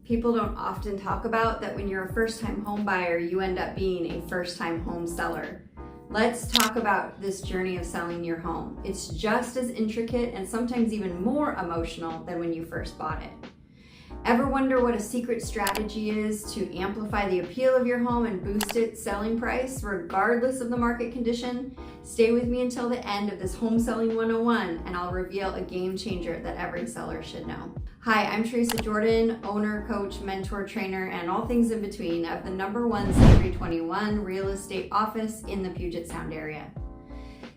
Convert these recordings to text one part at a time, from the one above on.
People don't often talk about that when you're a first-time home buyer, you end up being a first-time home seller. Let's talk about this journey of selling your home. It's just as intricate and sometimes even more emotional than when you first bought it. Ever wonder what a secret strategy is to amplify the appeal of your home and boost its selling price regardless of the market condition? Stay with me until the end of this Home Selling 101 and I'll reveal a game changer that every seller should know. Hi, I'm Theresa Jordan, owner, coach, mentor, trainer, and all things in between of the #1 Century 21 real estate office in the Puget Sound area.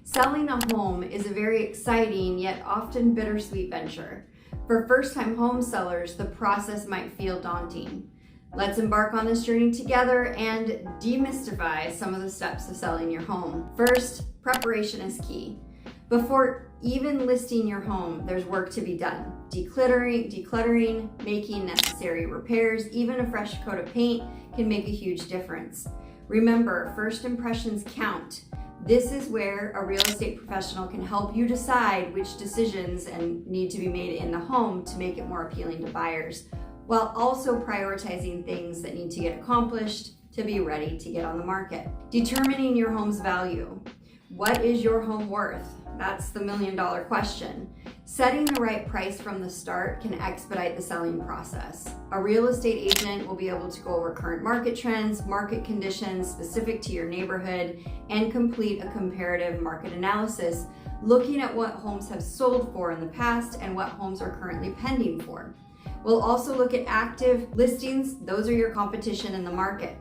Selling a home is a very exciting yet often bittersweet venture. For first-time home sellers, the process might feel daunting. Let's embark on this journey together and demystify some of the steps of selling your home. First, preparation is key. Before even listing your home, there's work to be done. Decluttering, making necessary repairs, even a fresh coat of paint can make a huge difference. Remember, first impressions count. This is where a real estate professional can help you decide which decisions need to be made in the home to make it more appealing to buyers, while also prioritizing things that need to get accomplished to be ready to get on the market. Determining your home's value. What is your home worth? That's the million-dollar question. Setting the right price from the start can expedite the selling process. A real estate agent will be able to go over current market trends, market conditions specific to your neighborhood, and complete a comparative market analysis, looking at what homes have sold for in the past and what homes are currently pending for. We'll also look at active listings. Those are your competition in the market.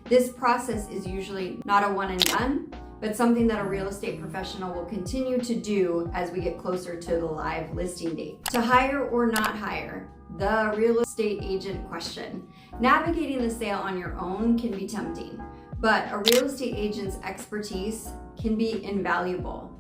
This process is usually not a one and done, but something that a real estate professional will continue to do as we get closer to the live listing date. To hire or not hire, the real estate agent question. Navigating the sale on your own can be tempting, but a real estate agent's expertise can be invaluable.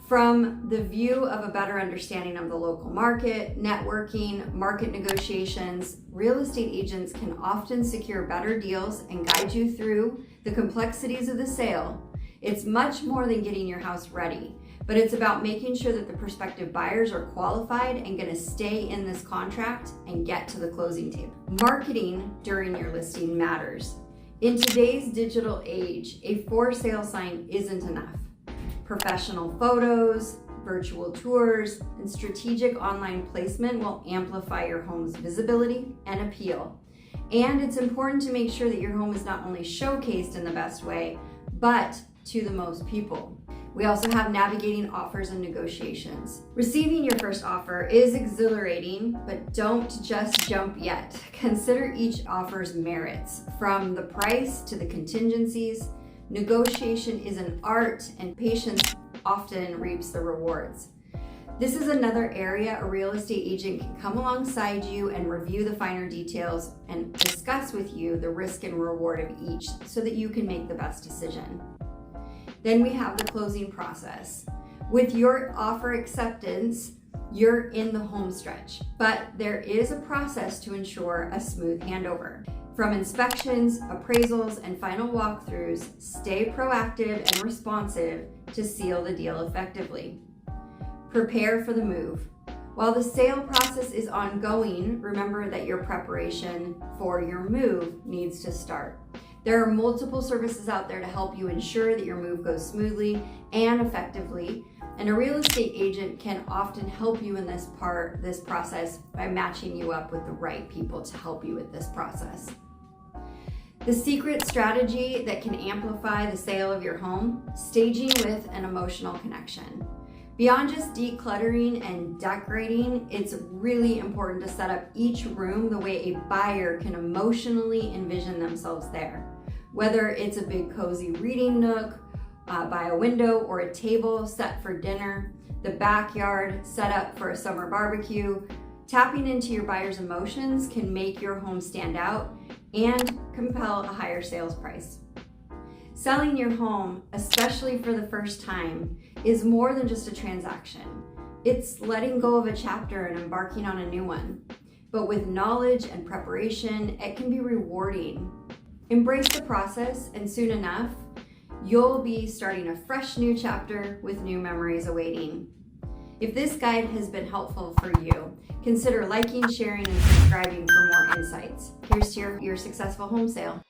From the view of a better understanding of the local market, networking, market negotiations, real estate agents can often secure better deals and guide you through the complexities of the sale. It's much more than getting your house ready, but it's about making sure that the prospective buyers are qualified and going to stay in this contract and get to the closing table. Marketing during your listing matters. In today's digital age, a for sale sign isn't enough. Professional photos, virtual tours, and strategic online placement will amplify your home's visibility and appeal. And it's important to make sure that your home is not only showcased in the best way, but to the most people. We also have navigating offers and negotiations. Receiving your first offer is exhilarating, but don't just jump yet. Consider each offer's merits, from the price to the contingencies. Negotiation is an art, and patience often reaps the rewards. This is another area a real estate agent can come alongside you and review the finer details and discuss with you the risk and reward of each so that you can make the best decision. Then we have the closing process. With your offer acceptance, you're in the home stretch, but there is a process to ensure a smooth handover. From inspections, appraisals, and final walkthroughs, stay proactive and responsive to seal the deal effectively. Prepare for the move. While the sale process is ongoing, remember that your preparation for your move needs to start. There are multiple services out there to help you ensure that your move goes smoothly and effectively, and a real estate agent can often help you in this process by matching you up with the right people to help you with this process. The secret strategy that can amplify the sale of your home: staging with an emotional connection. Beyond just decluttering and decorating, it's really important to set up each room the way a buyer can emotionally envision themselves there. Whether it's a big cozy reading nook by a window or a table set for dinner, the backyard set up for a summer barbecue, tapping into your buyer's emotions can make your home stand out and compel a higher sales price. Selling your home, especially for the first time, is more than just a transaction. It's letting go of a chapter and embarking on a new one. But with knowledge and preparation, it can be rewarding. Embrace the process, and soon enough, you'll be starting a fresh new chapter with new memories awaiting. If this guide has been helpful for you, consider liking, sharing, and subscribing for more insights. insights. Here's to your successful home sale.